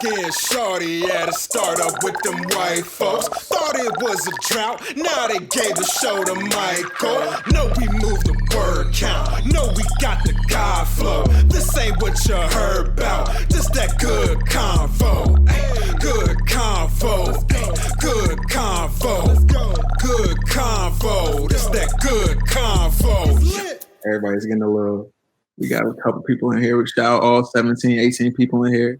dark-skinned shorty at a startup with them white folks. Thought it was a drought, now they gave the show to Michael. No, we moved the word count, no, we got the God flow. This ain't what you heard about, just that good convo. Good convo, good convo, good convo. This that good convo. Everybody's getting a little. We got a couple people in here. We shout out all 17, 18 people in here.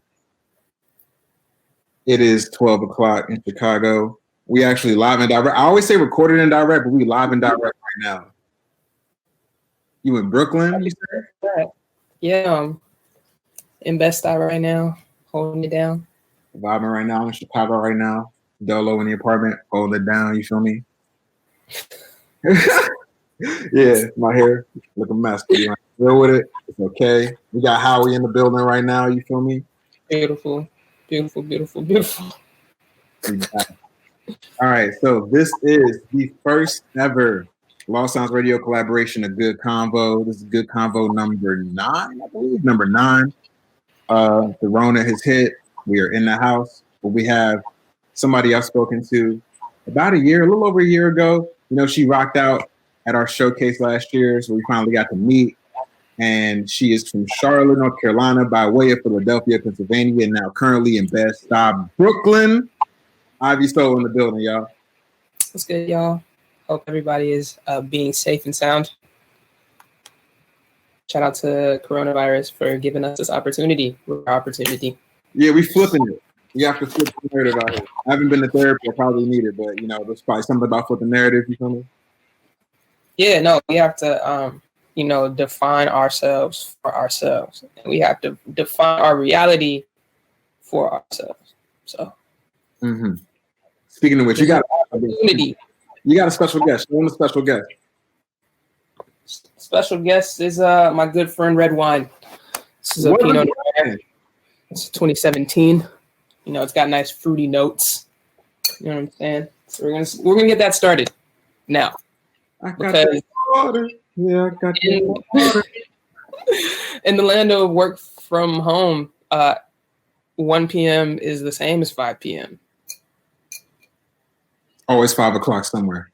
It is 12 o'clock in Chicago. We actually live and direct. I always say recorded and direct, but we live and direct right now. You in Brooklyn? You said? Yeah, in Bed-Stuy right now, holding it down. Vibing right now in Chicago right now. Dolo in the apartment, holding it down. You feel me? Yeah, my hair look a mess. You deal with it. It's okay. We got Howie in the building right now. You feel me? Beautiful, beautiful, beautiful, beautiful. All right, so this is the first ever Lost Sounds Radio collaboration of Good Convo. This is Good Convo number 9, I believe. Number 9. The Rona has hit. We are in the house, but we have somebody I've spoken to about a little over a year ago. You know, she rocked out at our showcase last year, so we finally got to meet. And she is from Charlotte, North Carolina, by way of Philadelphia, Pennsylvania, and now currently in Bed-Stuy, Brooklyn. Ivy Soul in the building, y'all. What's good, y'all? Hope everybody is being safe and sound. Shout out to coronavirus for giving us this opportunity. Yeah, we flipping it. We have to flip the narrative out here. I haven't been to therapy. I probably need it, but, you know, there's probably something about flipping narrative, you feel me? Yeah, no, we have to, define ourselves for ourselves. And we have to define our reality for ourselves. So. Mm-hmm. Speaking of which, you got a special guest. You want a special guest? Special guest is my good friend Red Wine. This is a Pinot Noir. It's 2017. You know, it's got nice fruity notes. You know what I'm saying? So we're gonna get that started now. I got the water. Yeah, I got the water. In the land of work from home, 1 p.m. is the same as 5 p.m. Always 5 o'clock somewhere.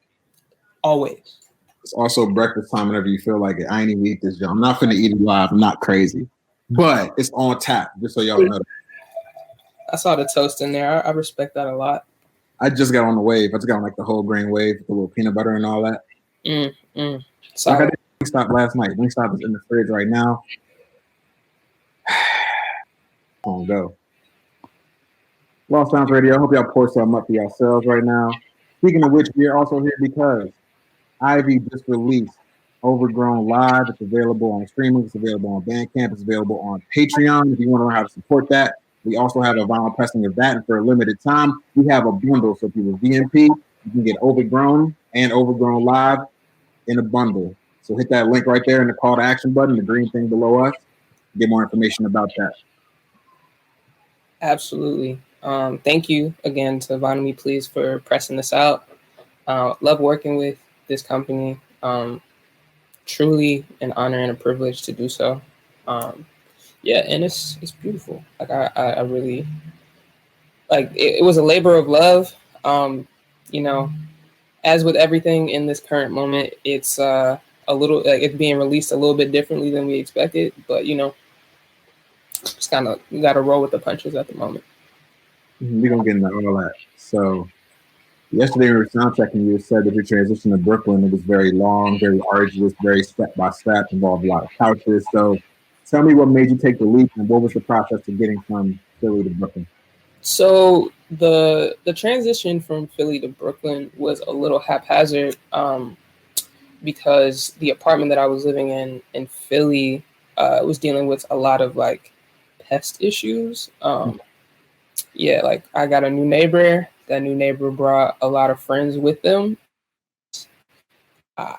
Always. It's also breakfast time whenever you feel like it. I ain't even eat this, y'all. I'm not finna eat it live. I'm not crazy. But it's on tap, just so y'all know. I saw the toast in there. I respect that a lot. I just got on the wave. I just got on like the whole grain wave with a little peanut butter and all that. Sorry. Like I did Wingstop last night. Wingstop is in the fridge right now. On go. Lost Sounds Radio. I hope y'all pour something up for yourselves right now. Speaking of which, we are also here because Ivy just released Overgrown Live. It's available on streaming. It's available on Bandcamp. It's available on Patreon if you want to learn how to support that. We also have a vinyl pressing of that, and for a limited time, we have a bundle. So if you were VMP, you can get Overgrown and Overgrown Live in a bundle. So hit that link right there in the call to action button, the green thing below us. Get more information about that. Absolutely. Thank you again to Vinyl Me Please for pressing this out. Love working with this company. Truly an honor and a privilege to do so. Yeah, and it's beautiful. Like I really like it was a labor of love. You know, as with everything in this current moment, it's a little like it's being released a little bit differently than we expected, but you know, just kind of got to roll with the punches at the moment. We're gonna get into all that. So yesterday we were sound checking. You said that your transition to Brooklyn, it was very long, very arduous, very step by step, involved a lot of couches. So tell me what made you take the leap, and what was the process of getting from Philly to Brooklyn? So the transition from Philly to Brooklyn was a little haphazard because the apartment that I was living in Philly was dealing with a lot of like pest issues. Yeah, like I got a new neighbor. That new neighbor brought a lot of friends with them. I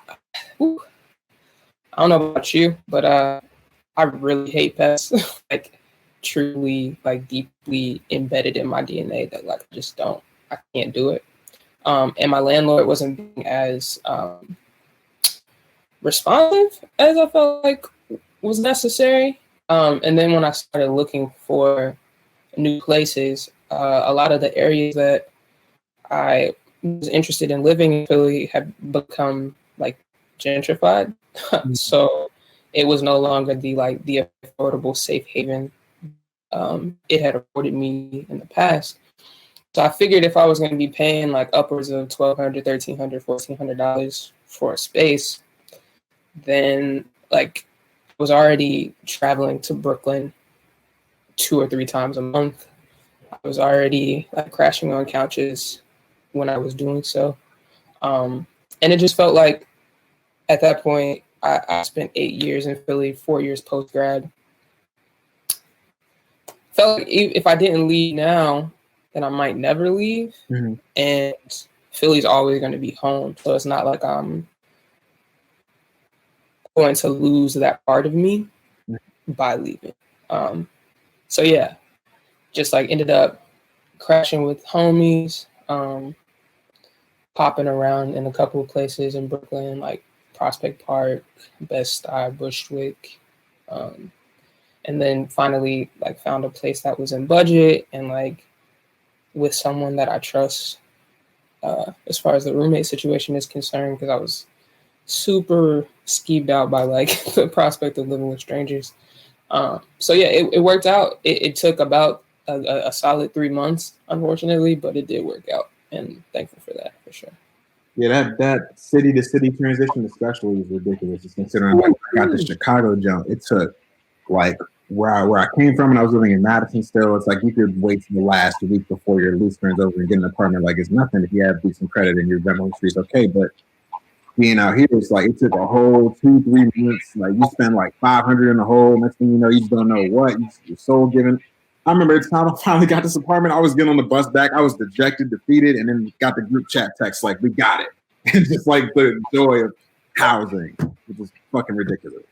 don't know about you, but I really hate pests. Like truly, like deeply embedded in my DNA that like I can't do it. And my landlord wasn't being as responsive as I felt like was necessary. And then when I started looking for new places, a lot of the areas that I was interested in living in Philly have become like gentrified. So it was no longer the affordable safe haven it had afforded me in the past. So I figured if I was going to be paying like upwards of $1,200, $1,300, $1,400 for a space, then like I was already traveling to Brooklyn 2 or 3 times a month. I was already like crashing on couches when I was doing so. And it just felt like at that point, I spent 8 years in Philly, 4 years post grad. Felt like if I didn't leave now, then I might never leave. Mhm. And Philly's always going to be home. So it's not like I'm going to lose that part of me by leaving. So yeah, just like ended up crashing with homies, popping around in a couple of places in Brooklyn, like Prospect Park, Bed-Stuy, Bushwick, and then finally like found a place that was in budget and like with someone that I trust as far as the roommate situation is concerned, because I was super skeeved out by like the prospect of living with strangers. So yeah, it worked out. It took about a solid 3 months, unfortunately, but it did work out, and thankful for that for sure. Yeah, that city to city transition especially is ridiculous. Just considering like I got the Chicago jump, it took like where I came from, and I was living in Madison still. It's like you could wait till the last week before your lease turns over and get an apartment. Like it's nothing if you have decent credit and your rental history is okay. But being out here, it's like it took a whole 2-3 months. Like you spend like $500 in the hole. Next thing you know, you just don't know what your soul given. I remember the time I finally got this apartment, I was getting on the bus back. I was dejected, defeated, and then got the group chat text like, "We got it." And just like the joy of housing, which is fucking ridiculous.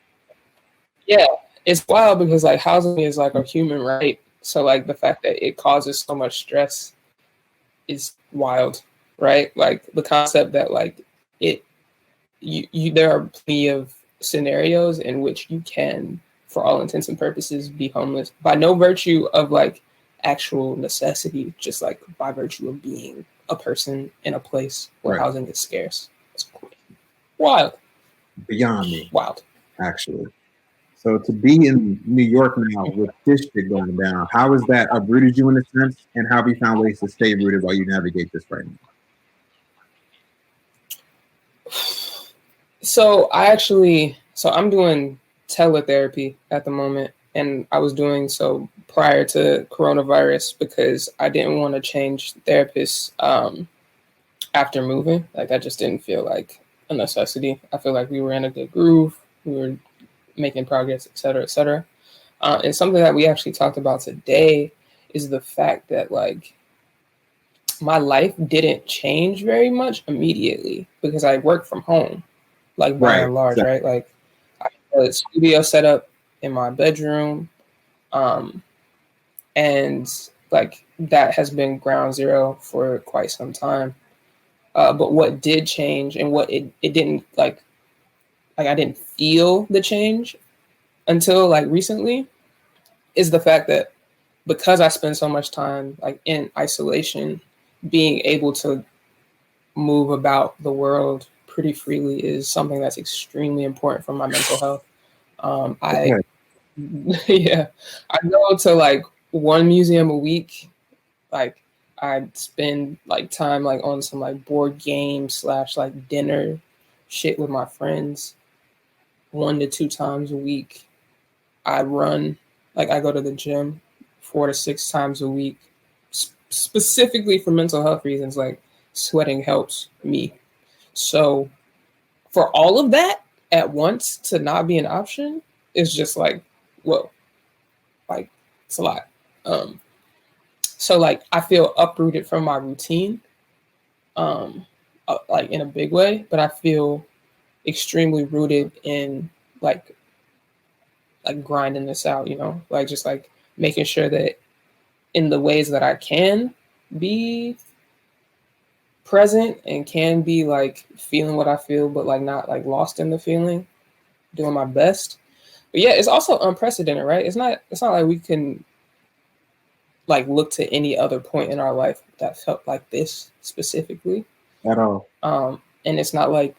Yeah, it's wild because like housing is like a human right. So like the fact that it causes so much stress is wild, right? Like the concept that like you there are plenty of scenarios in which you can, for all intents and purposes, be homeless by no virtue of like actual necessity, just like by virtue of being a person in a place where Right. housing is scarce. It's wild. Beyond me, Wild. actually. So to be in New York now with this shit going down, how has that uprooted you in a sense, and how have you found ways to stay rooted while you navigate this right now? So I'm doing teletherapy at the moment, and I was doing so prior to coronavirus because I didn't want to change therapists after moving. Like that just didn't feel like a necessity. I feel like we were in a good groove, we were making progress, et cetera, et cetera. And something that we actually talked about today is the fact that like my life didn't change very much immediately because I work from home. Like by and large, exactly. Right? Like I have a studio set up in my bedroom. And like that has been ground zero for quite some time. But what did change and what it didn't like I didn't feel the change until like recently is the fact that because I spend so much time like in isolation, being able to move about the world pretty freely is something that's extremely important for my mental health. I go to like one museum a week. Like I spend like time like on some like board games / like dinner shit with my friends 1 to 2 times a week. I run, like I go to the gym 4 to 6 times a week, specifically for mental health reasons. Like sweating helps me. So for all of that at once to not be an option is just like, whoa, like it's a lot. So like I feel uprooted from my routine, like in a big way, but I feel extremely rooted in like grinding this out, you know, like just like making sure that in the ways that I can be present and can be like feeling what I feel, but like not like lost in the feeling, doing my best. But yeah, it's also unprecedented, right? It's not like we can like look to any other point in our life that felt like this specifically at all. And it's not like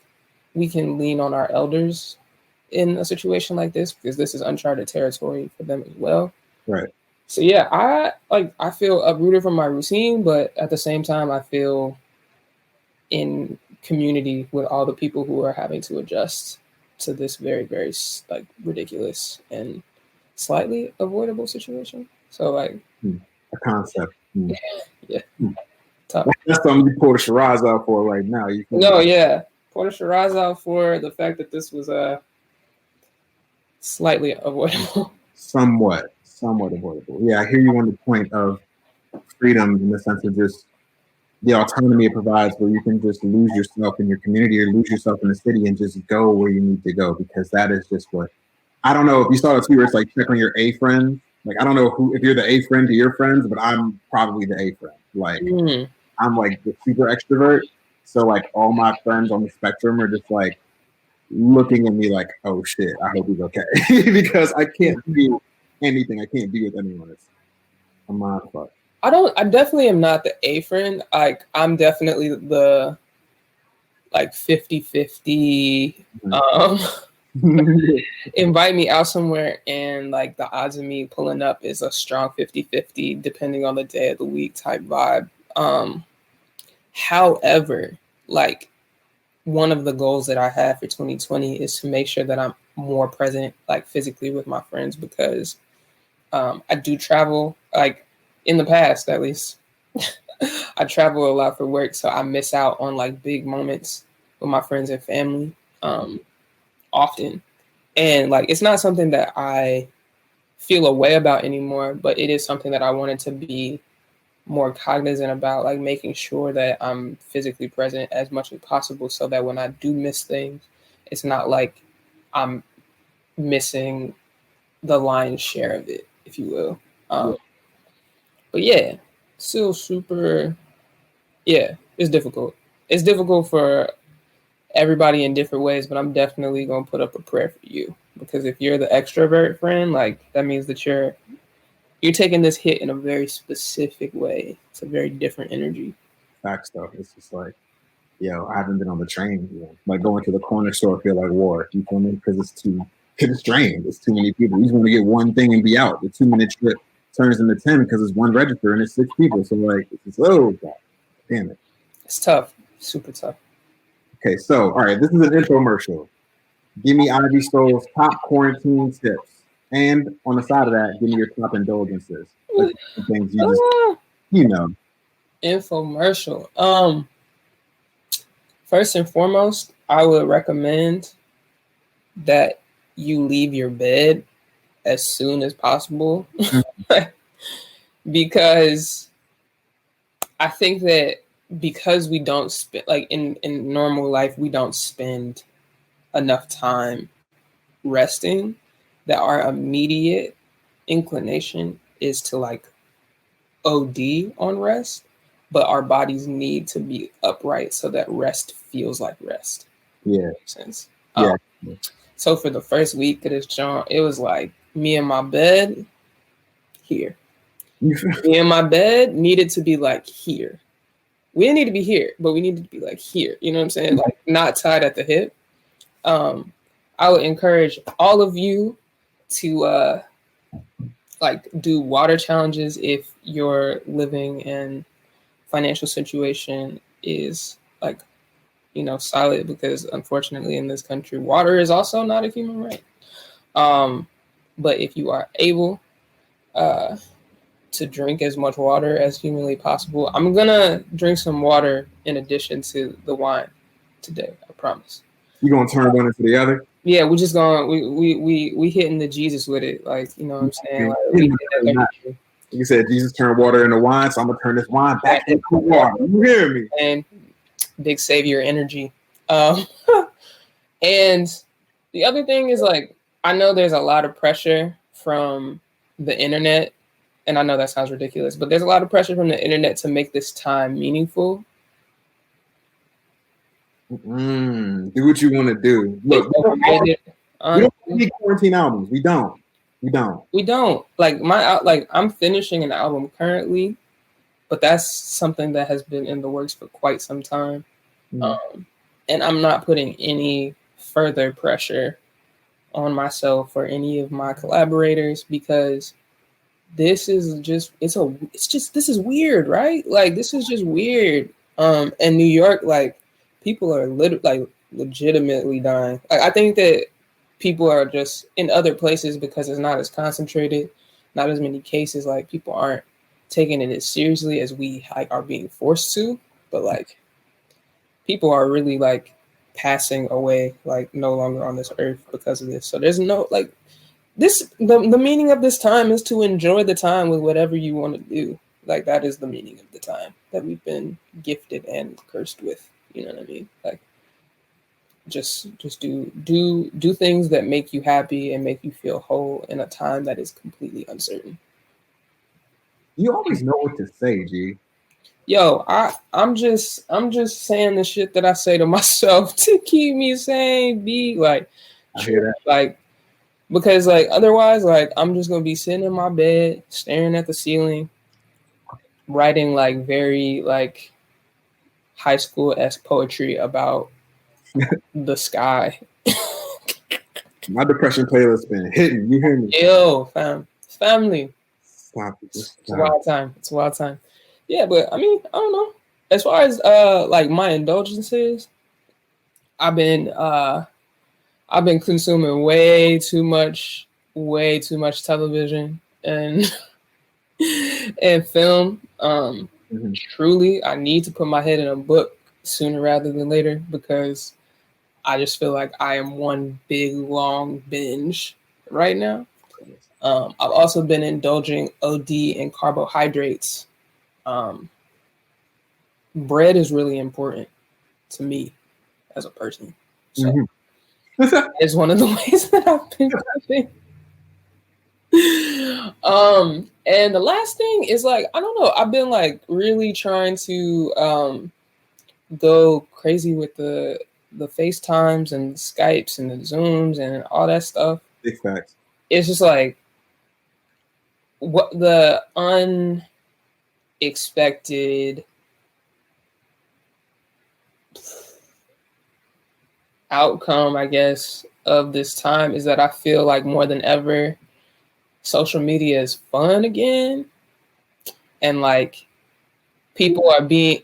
we can lean on our elders in a situation like this because this is uncharted territory for them as well. Right. So yeah, I feel uprooted from my routine, but at the same time, I feel in community with all the people who are having to adjust to this very, very like ridiculous and slightly avoidable situation. So like a concept. Yeah. Tough. That's something you pour the Shiraz out for right now. Pour the Shiraz out for the fact that this was slightly avoidable. Somewhat avoidable. Yeah, I hear you on the point of freedom in the sense of just the autonomy it provides where you can just lose yourself in your community or lose yourself in the city and just go where you need to go, because that is just what, I don't know if you saw the tweet where it's like check on your A friends. Like, I don't know if you're the A friend to your friends, but I'm probably the A friend. Like, I'm like the super extrovert. So like all my friends on the spectrum are just like looking at me like, oh shit, I hope he's okay. Because I can't do anything. I can't be with anyone. I'm not fuck. I definitely am not the A friend. Like, I'm definitely the like 50-50 invite me out somewhere and like the odds of me pulling up is a strong 50-50 depending on the day of the week type vibe. However, like one of the goals that I have for 2020 is to make sure that I'm more present like physically with my friends, because I do travel, like in the past at least. I travel a lot for work, so I miss out on like big moments with my friends and family often. And like it's not something that I feel a way about anymore, but it is something that I wanted to be more cognizant about, like making sure that I'm physically present as much as possible so that when I do miss things, it's not like I'm missing the lion's share of it, if you will. But yeah, still super, it's difficult. It's difficult for everybody in different ways, but I'm definitely going to put up a prayer for you, because if you're the extrovert friend, like that means that you're taking this hit in a very specific way. It's a very different energy. Facts though. It's just like, I haven't been on the train. Like going to the corner store feel like war. You feel me? Because it's drained. It's too many people. You just want to get one thing and be out. The 2-minute trip turns into 10 because it's one register and it's 6 people. So like, it's just, oh God, damn it. It's tough. Super tough. Okay, so all right, this is an infomercial. Give me Ivy Stoll's top quarantine tips. And on the side of that, give me your top indulgences. Like things you just, Infomercial. First and foremost, I would recommend that you leave your bed as soon as possible. Because I think that because we don't spend, like in normal life, we don't spend enough time resting, that our immediate inclination is to like OD on rest, but our bodies need to be upright so that rest feels like rest. Yeah. Makes sense. Yeah. So for the first week of this jaunt, it was like me and my bed here. Me and my bed needed to be like here. We didn't need to be here, but we needed to be like here. You know what I'm saying? Like not tied at the hip. I would encourage all of you to like do water challenges if your living and financial situation is like, solid, because unfortunately in this country, water is also not a human right. But if you are able to drink as much water as humanly possible, I'm gonna drink some water in addition to the wine today. I promise. You gonna turn one into the other? Yeah, we're just going. We hitting the Jesus with it, like what I'm saying. Like, you said Jesus turned water into wine, so I'm gonna turn this wine back into water. You hear me? And big savior energy. And the other thing is, like, I know there's a lot of pressure from the internet, and I know that sounds ridiculous, but there's a lot of pressure from the internet to make this time meaningful. Do what you want to do. Look, we don't need quarantine albums. We don't. We don't like I'm finishing an album currently, but that's something that has been in the works for quite some time. And I'm not putting any further pressure on myself or any of my collaborators because this is just this is weird, right? Like this is just weird. And New York, like people are legitimately dying. Like I think that people are just in other places because it's not as concentrated, not as many cases. Like people aren't taking it as seriously as we like are being forced to. But like people are really like passing away, like no longer on this earth because of this. So there's no like the meaning of this time is to enjoy the time with whatever you want to do. Like that is the meaning of the time that we've been gifted and cursed with. You know what I mean? Like just do things that make you happy and make you feel whole in a time that is completely uncertain. You always know what to say, G. Yo, I'm just saying the shit that I say to myself to keep me sane. Be like, I hear that. Like, because like otherwise, like I'm just gonna be sitting in my bed, staring at the ceiling, writing like very like high school-esque poetry about the sky. My depression playlist been hitting. You hear me? Yo, fam, it's family. Stop it. It's a wild time. It's a wild time. Yeah, but I mean, I don't know. As far as like my indulgences, I've been consuming way too much television and and film. Truly, I need to put my head in a book sooner rather than later because I just feel like I am one big long binge right now. I've also been indulging OD in carbohydrates. Bread is really important to me as a person. So it's one of the ways that I've been coping. And the last thing is like, I don't know, I've been like really trying to go crazy with the FaceTimes and the Skypes and the Zooms and all that stuff. Big facts. It's just like what the unexpected outcome, I guess, of this time is that I feel like more than ever, social media is fun again. And like people are being,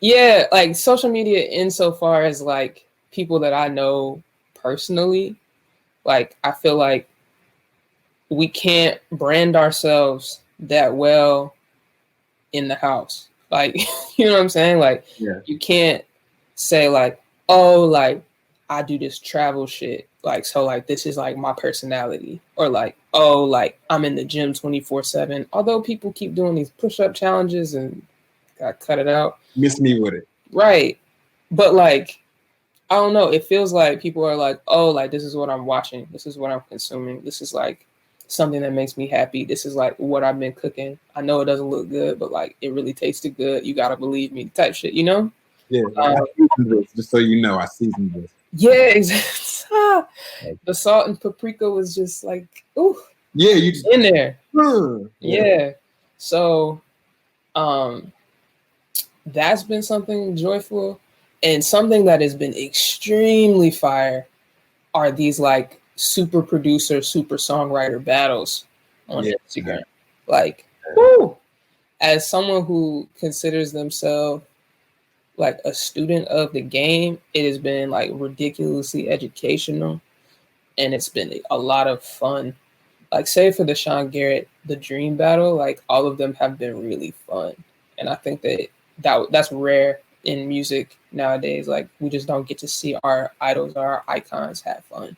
like social media insofar as like people that I know personally, like I feel like we can't brand ourselves that well in the house. Like, you know what I'm saying? Like, you can't say like, oh, like I do this travel shit. Like, so like, this is like my personality, or like, oh, like I'm in the gym 24/7. Although people keep doing these push-up challenges and got cut it out. Miss me with it. Right. But like, I don't know. It feels like people are like, oh, like this is what I'm watching. This is what I'm consuming. This is like something that makes me happy. This is like what I've been cooking. I know it doesn't look good, but like it really tasted good. You gotta believe me, type shit, you know? Yeah, I seasoned this, just so you know, I seasoned this. Yeah, exactly. The salt and paprika was just like, ooh. Yeah, you just in there. Yeah. So that's been something joyful. And something that has been extremely fire are these like super producer, super songwriter battles on Instagram. Like, woo! As someone who considers themselves like a student of the game, it has been like ridiculously educational, and it's been a lot of fun. Like, say for the Sean Garrett, the Dream Battle, like all of them have been really fun, and I think that's rare in music nowadays. Like, we just don't get to see our idols or our icons have fun.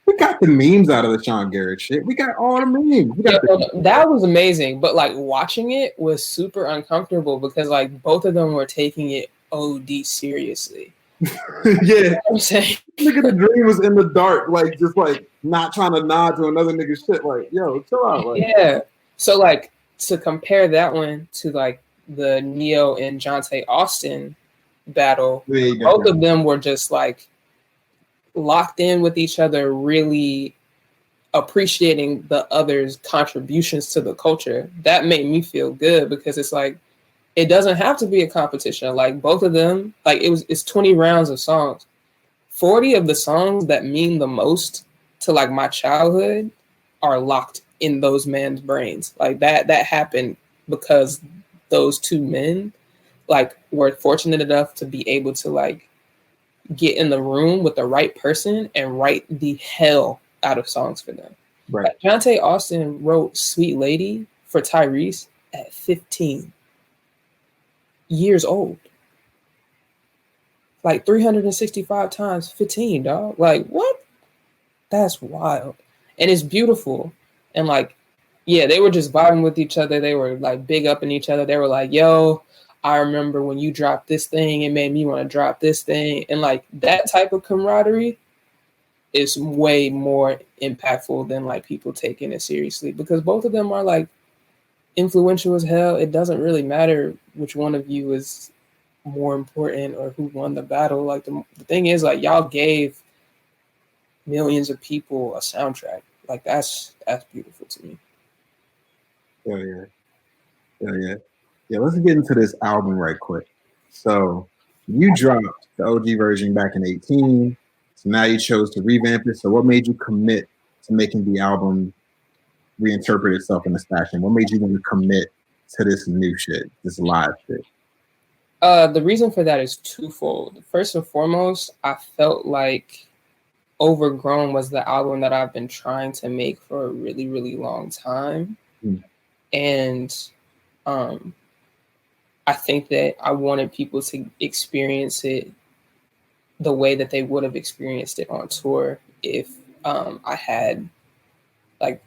We got the memes out of the Sean Garrett shit. We got all the memes. That was amazing, but like watching it was super uncomfortable because like both of them were taking it OD seriously. Yeah, you know I'm saying. Nigga, the Dream was in the dark, like just like not trying to nod to another nigga's shit. Like, yo, chill out. Like, yeah. So like to compare that one to like the Neo and Jonte Austin battle, both of them were just like locked in with each other, really appreciating the other's contributions to the culture, that made me feel good, because it's like, it doesn't have to be a competition. Like both of them, like it's 20 rounds of songs. 40 of the songs that mean the most to like my childhood are locked in those men's brains. Like that happened because those two men like were fortunate enough to be able to like get in the room with the right person and write the hell out of songs for them. Right. Like Jonte Austin wrote Sweet Lady for Tyrese at 15 years old. Like 365 times 15, dog. Like, what? That's wild. And it's beautiful. And like, yeah, they were just vibing with each other. They were like big up in each other. They were like, yo, I remember when you dropped this thing, it made me want to drop this thing. And like that type of camaraderie is way more impactful than like people taking it seriously, because both of them are like influential as hell. It doesn't really matter which one of you is more important or who won the battle. Like the thing is, like, y'all gave millions of people a soundtrack. Like that's beautiful to me. Yeah, let's get into this album right quick. So you dropped the OG version back in 2018. So now you chose to revamp it. So what made you commit to making the album reinterpret itself in this fashion? What made you want to commit to this new shit, this live shit? The reason for that is twofold. First and foremost, I felt like Overgrown was the album that I've been trying to make for a really, really long time. And I think that I wanted people to experience it the way that they would have experienced it on tour if I had like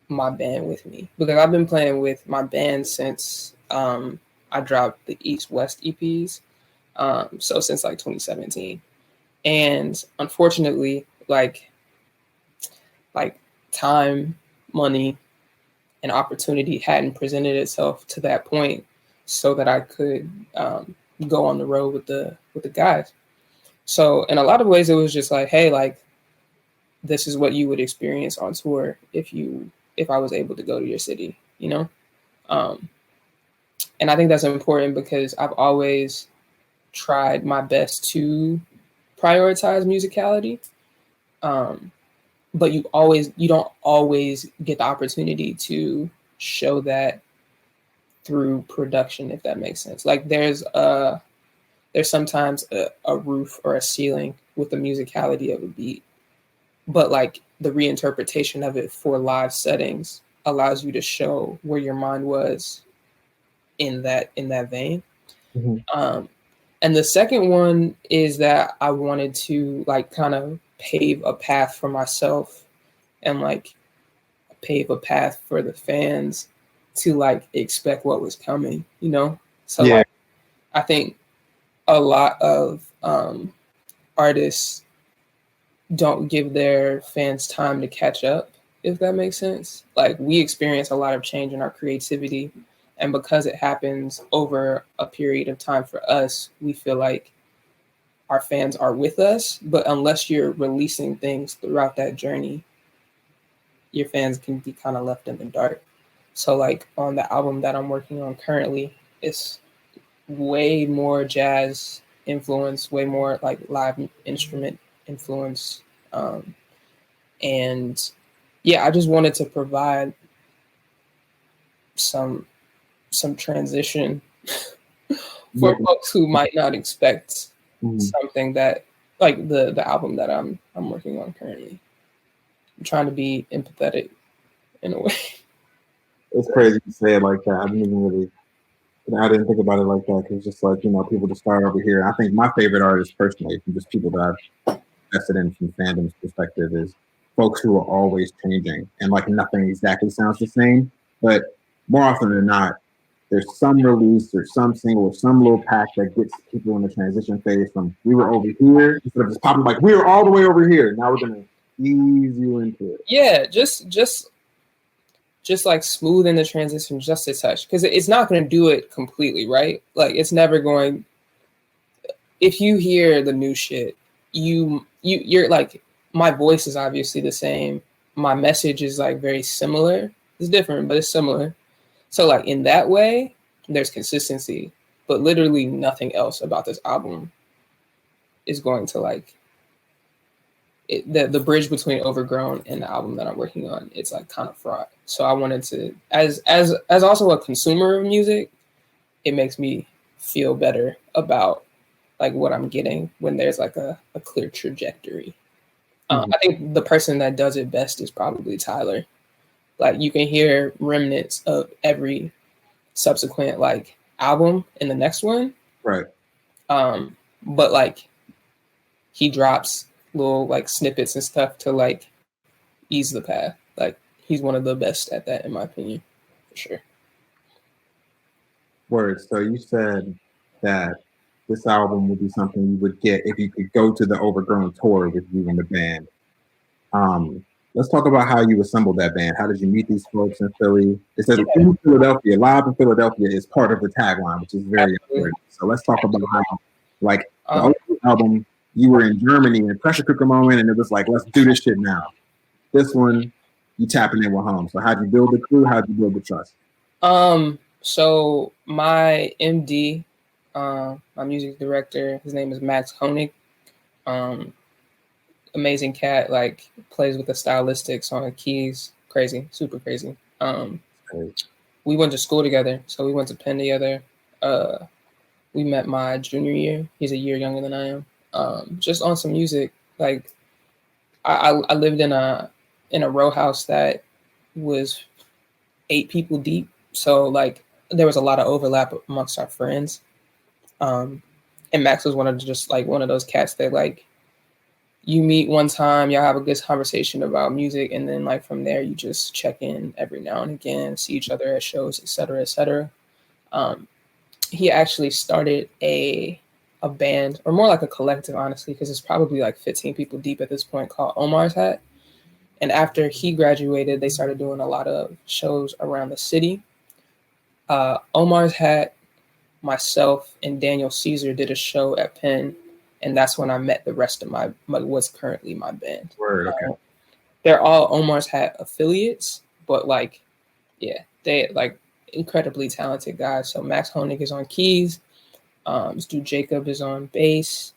my band with me, because I've been playing with my band since I dropped the East West EPs, so since like 2017. And unfortunately, like time, money, and opportunity hadn't presented itself to that point so that I could go on the road with the guys. So in a lot of ways, it was just like, hey, like, this is what you would experience on tour if I was able to go to your city, you know? And I think that's important because I've always tried my best to prioritize musicality. But you don't always get the opportunity to show that through production, if that makes sense. Like there's sometimes a roof or a ceiling with the musicality of a beat, but like the reinterpretation of it for live settings allows you to show where your mind was in that vein. Mm-hmm. And the second one is that I wanted to like kind of pave a path for myself and like pave a path for the fans to like expect what was coming, you know? So yeah. Like, I think a lot of artists don't give their fans time to catch up, if that makes sense. Like we experience a lot of change in our creativity, and because it happens over a period of time for us, we feel like our fans are with us. But unless you're releasing things throughout that journey, your fans can be kind of left in the dark. So like on the album that I'm working on currently, it's way more jazz influence, way more like live instrument influence. And yeah, I just wanted to provide some transition for folks who might not expect something that like the album that I'm working on currently. I'm trying to be empathetic in a way. It's crazy to say it like that. I didn't think about it like that because just like, you know, people just start over here. I think my favorite artists personally, from just people that I've invested in from fandom's perspective, is folks who are always changing and like nothing exactly sounds the same. But more often than not, there's some release or some single or some little pack that gets people in the transition phase from we were over here instead of just popping like we were all the way over here. Now we're gonna ease you into it. Yeah, just like smoothing the transition just a touch, because it's not going to do it completely, right? Like it's never going. If you hear the new shit, you're like, my voice is obviously the same, my message is like very similar. It's different, but it's similar. So like in that way, there's consistency, but literally nothing else about this album is going to like the bridge between Overgrown and the album that I'm working on. It's like kind of fraught. So I wanted to, as also a consumer of music, it makes me feel better about like what I'm getting when there's like a clear trajectory. I think the person that does it best is probably Tyler. Like you can hear remnants of every subsequent like album in the next one. Right. But like he drops little like snippets and stuff to like ease the path. Like he's one of the best at that in my opinion, for sure. Word. So you said that this album would be something you would get if you could go to the Overgrown tour with you and the band. Let's talk about how you assembled that band. How did you meet these folks in Philly? It says in Philadelphia, live in Philadelphia is part of the tagline, which is very important. So let's talk about how, like, the Overgrown album, you were in Germany in pressure cooker moment, and it was like, let's do this shit now. This one, you tapping in with home. So how'd you build the crew? How'd you build the trust? So my MD, my music director, his name is Max Honig. Amazing cat, like plays with the stylistics on the keys. Crazy, super crazy. We went to school together, so we went to Penn together. We met my junior year. He's a year younger than I am. Just on some music. Like I lived in a row house that was 8 people deep. So like there was a lot of overlap amongst our friends. And Max was one of those cats that like you meet one time, y'all have a good conversation about music, and then like from there you just check in every now and again, see each other at shows, etc., etc. He actually started a band, or more like a collective, honestly, because it's probably like 15 people deep at this point, called Omar's Hat. And after he graduated, they started doing a lot of shows around the city. Omar's Hat, myself, and Daniel Caesar did a show at Penn. And that's when I met the rest of my what's currently my band. Word, okay. They're all Omar's Hat affiliates, but like, yeah, they like incredibly talented guys. So Max Honig is on keys. This dude Jacob is on bass.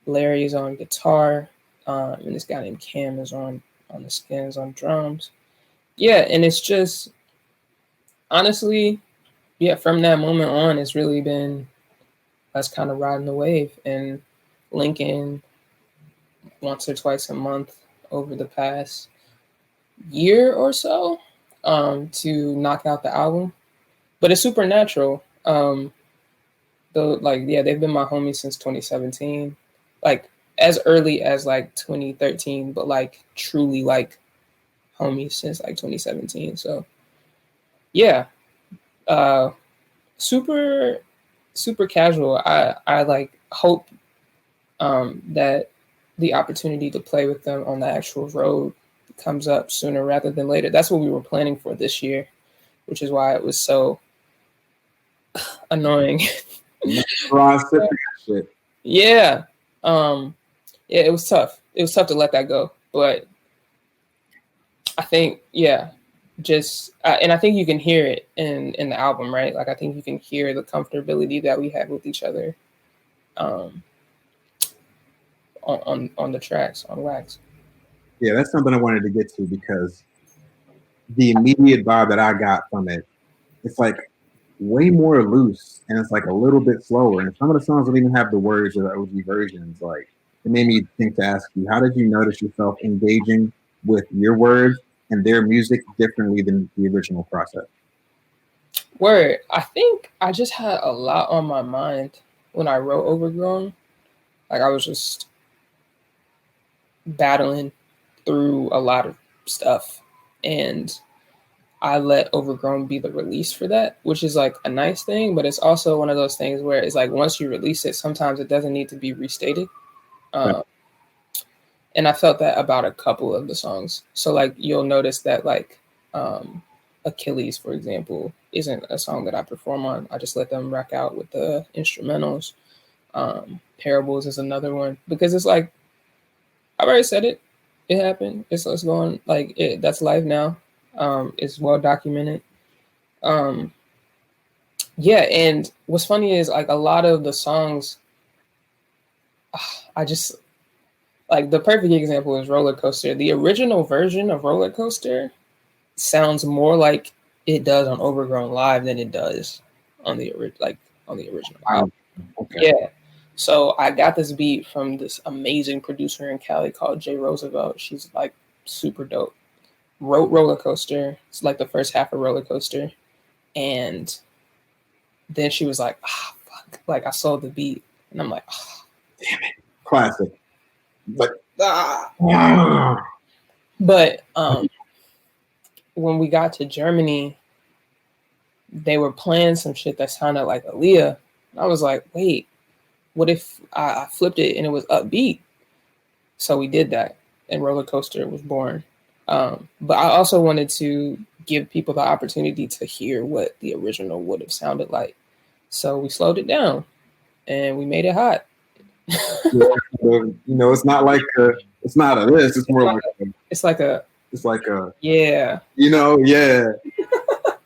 Larry is on guitar. And this guy named Cam is on the skins on drums. Yeah, and it's just honestly, yeah, from that moment on, it's really been us kind of riding the wave and linking once or twice a month over the past year or so to knock out the album. But it's super natural. Though, like, yeah, they've been my homies since 2017. Like, as early as, like, 2013, but, like, truly, like, homies since, like, 2017. So, yeah. Super, super casual. I like, hope that the opportunity to play with them on the actual road comes up sooner rather than later. That's what we were planning for this year, which is why it was so annoying. Yeah. Yeah, it was tough. It was tough to let that go. But I think, yeah, just, and I think you can hear it in the album, right? Like, I think you can hear the comfortability that we had with each other. On the tracks, on Wax. Yeah, that's something I wanted to get to because the immediate vibe that I got from it, it's like way more loose and it's like a little bit slower. And some of the songs don't even have the words of the OG versions. Like it made me think to ask you, how did you notice yourself engaging with your words and their music differently than the original process? Word. I think I just had a lot on my mind when I wrote Overgrown. Like I was just battling through a lot of stuff, and I let Overgrown be the release for that, which is like a nice thing, but it's also one of those things where it's like once you release it, sometimes it doesn't need to be restated. And I felt that about a couple of the songs. So like you'll notice that like Achilles, for example, isn't a song that I perform on. I just let them rock out with the instrumentals. Parables is another one because it's like I've already said it. It happened. It's going like it. That's life now. It's well documented. Um, yeah, and what's funny is like a lot of the songs. I just like the perfect example is Roller Coaster. The original version of Roller Coaster sounds more like it does on Overgrown Live than it does on the original album. Okay. Yeah. So I got this beat from this amazing producer in Cali called Jay Roosevelt. She's like super dope. Wrote Roller Coaster. It's like the first half of Roller Coaster. And then she was like, fuck. Like I sold the beat. And I'm like, damn it. Classic. But But when we got to Germany, they were playing some shit that sounded like Aaliyah. I was like, wait, what if I flipped it and it was upbeat? So we did that, and Roller Coaster was born. But I also wanted to give people the opportunity to hear what the original would have sounded like. So we slowed it down, and we made it hot. it's not like it's not a this. It's more like it's like a yeah. Yeah.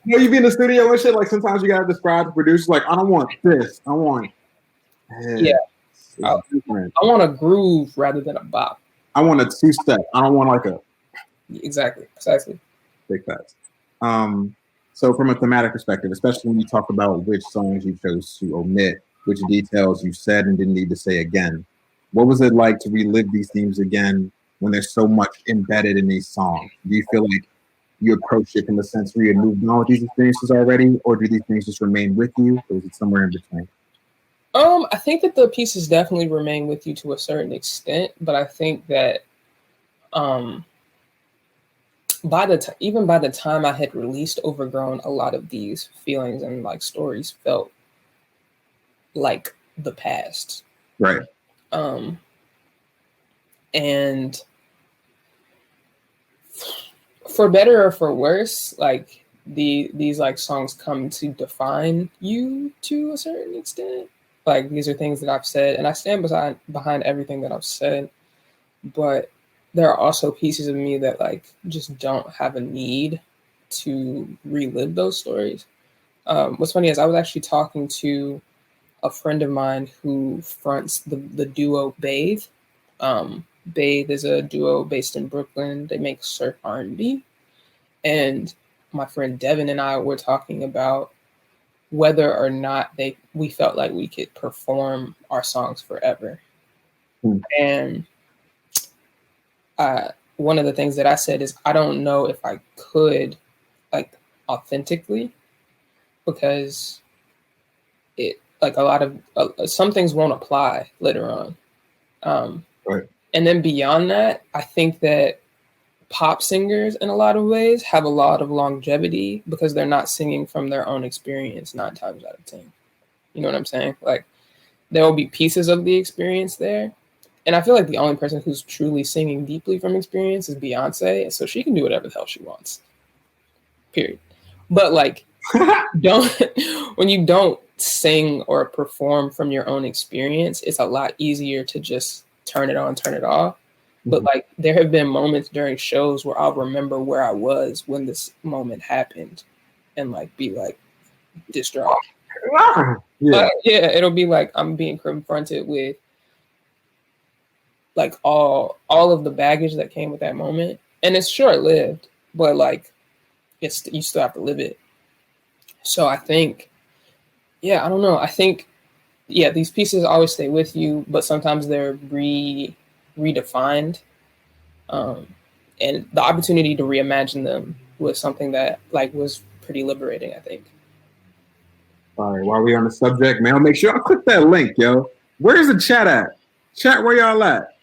You be in the studio and shit. Like sometimes you gotta describe the producer. Like I don't want this. I want. Yeah. I want a groove rather than a bop. I want a 2-step. I don't want like a. Exactly. Precisely. Big facts. So from a thematic perspective, especially when you talk about which songs you chose to omit, which details you said and didn't need to say again, what was it like to relive these themes again when there's so much embedded in these songs? Do you feel like you approach it from the sense where you moved on with these experiences already, or do these things just remain with you, or is it somewhere in between? I think that the pieces definitely remain with you to a certain extent, but I think that even by the time I had released Overgrown, a lot of these feelings and like stories felt like the past. Right. And for better or for worse, like these like songs come to define you to a certain extent. Like these are things that I've said, and I stand behind everything that I've said. But there are also pieces of me that like just don't have a need to relive those stories. What's funny is I was actually talking to a friend of mine who fronts the duo Bathe. Bathe is a duo based in Brooklyn. They make surf R&B. And my friend Devin and I were talking about whether or not we felt like we could perform our songs forever. And one of the things that I said is I don't know if I could like authentically, because it like a lot of some things won't apply later on. Right. And then beyond that, I think that pop singers in a lot of ways have a lot of longevity because they're not singing from their own experience 9 times out of 10. You know what I'm saying? Like there will be pieces of the experience there. And I feel like the only person who's truly singing deeply from experience is Beyonce. So she can do whatever the hell she wants. Period. But like when you don't sing or perform from your own experience, it's a lot easier to just turn it on, turn it off. But like there have been moments during shows where I'll remember where I was when this moment happened and like be like distraught. Yeah, it'll be like I'm being confronted with like all of the baggage that came with that moment. And it's short-lived, but like you still have to live it. So I think, I don't know. I think, these pieces always stay with you, but sometimes they're redefined. And the opportunity to reimagine them was something that like was pretty liberating, I think. All right, while we're on the subject, man, make sure y'all click that link, yo. Where's the chat at? Chat, where y'all at?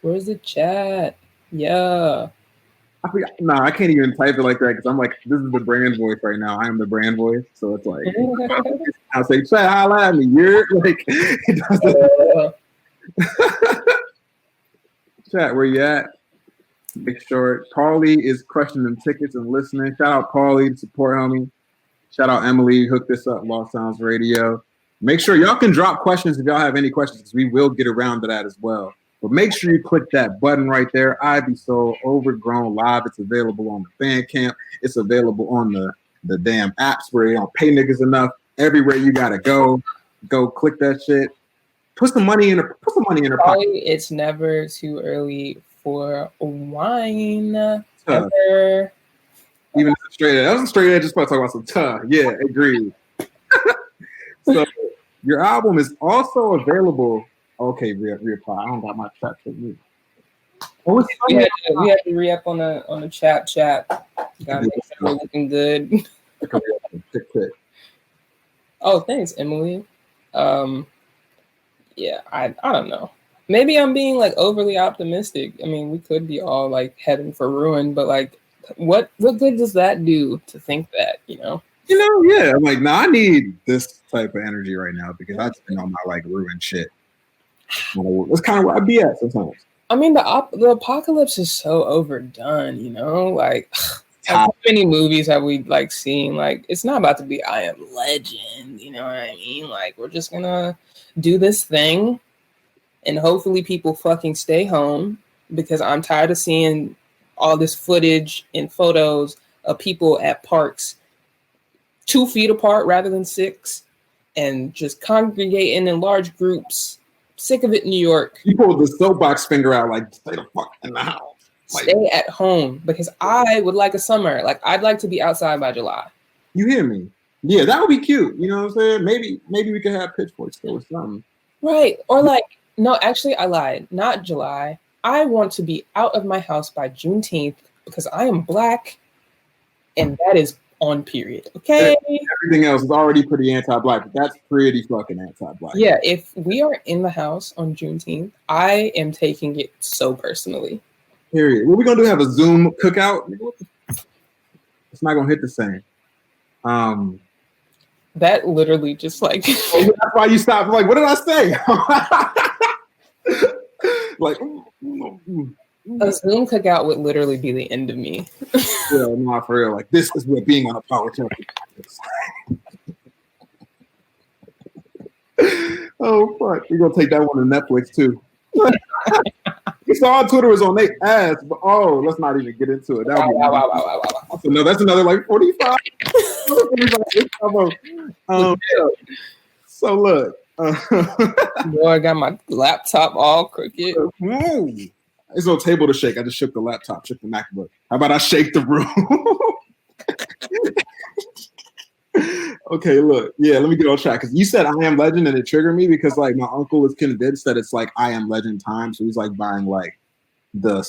Where's the chat? Yeah. I can't even type it like that because I'm like, this is the brand voice right now. I am the brand voice, so it's like I'll say, chat, holla at me. You're like, it doesn't. Chat, where you at? Make sure Paulie is crushing them tickets and listening. Shout out Paulie, support homie. Shout out Emily, hook this up, Lost Sounds Radio. Make sure y'all can drop questions if y'all have any questions because we will get around to that as well. But make sure you click that button right there. I Be So Overgrown Live. It's available on the Bandcamp. It's available on the damn apps where you don't pay niggas enough. Everywhere you gotta go click that shit. Put some money in her pocket. It's never too early for wine. Ever. Even straight edge. That was a straight edge. Just about to talk about some Yeah, agreed. So your album is also available. Okay, reapply. I don't got my chat for you. We had to re-up on the chat. Gotta make sure we're looking good. Oh, thanks, Emily. Yeah, I don't know. Maybe I'm being like overly optimistic. I mean, we could be all like heading for ruin, but like, what good does that do to think that, you know? Yeah. I'm like, I need this type of energy right now because I just been on my like ruin shit. That's kind of where I be at sometimes. I mean, the apocalypse is so overdone, you know? Like how many movies have we like seen? Like, it's not about to be I Am Legend, you know what I mean? Like, we're just gonna do this thing and hopefully people fucking stay home because I'm tired of seeing all this footage and photos of people at parks 2 feet apart rather than 6 and just congregating in large groups. Sick of it, New York. You pulled the soapbox finger out like, stay the fuck in the house. Like, stay at home because I would like a summer. Like, I'd like to be outside by July. You hear me? Yeah, that would be cute. You know what I'm saying? Maybe we could have pitchforks still or something. Right. Or like, no, actually, I lied. Not July. I want to be out of my house by Juneteenth because I am Black and that is on period. Okay. Everything else is already pretty anti-Black, but that's pretty fucking anti-Black. Yeah. If we are in the house on Juneteenth, I am taking it so personally. Period. What we gonna do? Have a Zoom cookout? It's not gonna hit the same. That literally just like. That's why you stopped. Like, what did I say? Like, a Zoom cookout would literally be the end of me. Yeah, no, for real. Like, this is what being unapologetic is. Oh fuck, we're gonna take that one to Netflix too. We saw on Twitter was on their ass, but let's not even get into it. Wow. No, that's another like 45. So look, boy, I got my laptop all crooked. There's no table to shake. I just shook the laptop, shook the MacBook. How about I shake the room? Okay, look. Yeah, let me get on track. Because you said I Am Legend and it triggered me because like my uncle is convinced that it's like I Am Legend time. So he's like buying like the